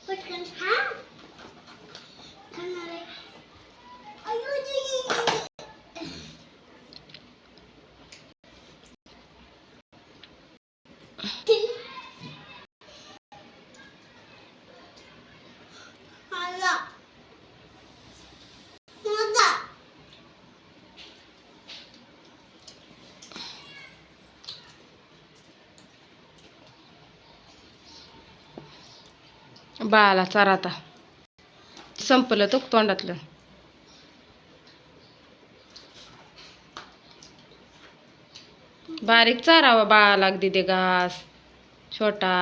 पटकन खा. खाणार आहे. अयो जी. हाला. मजा. बाळाला चार आता संपलं तो तोंडातलं. बारीक चारावा बाळाला अगदी ते घास छोटा.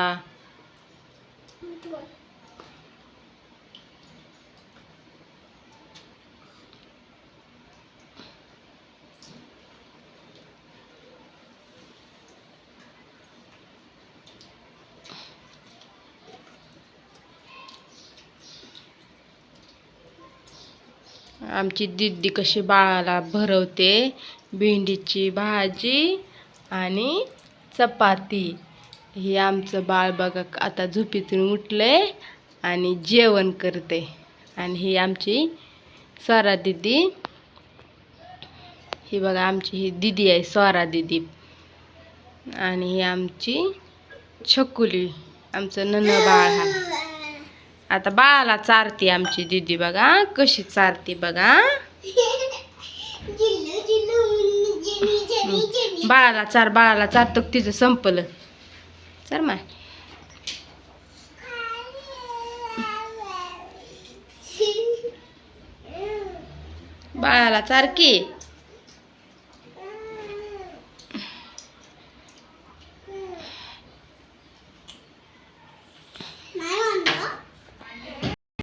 आमची दीदी कशी बाळाला भरवते. भेंडीची भाजी आणि चपाती. हे आमचं बाळ बघा आता झोपेतून उठले आणि जेवण करते. आणि ही आमची स्वरा दीदी. ही बघा आमची ही दीदी आहे स्वरा दीदी. आणि ही आमची छकुली आमचं नन्हं बाळ. हा आता बाळाला चारते आमची दीदी. बघा कशी चारते बघा. बाळाला चार बाळाला चारतो तिचं संपलं. चल माय बाळाला चार की.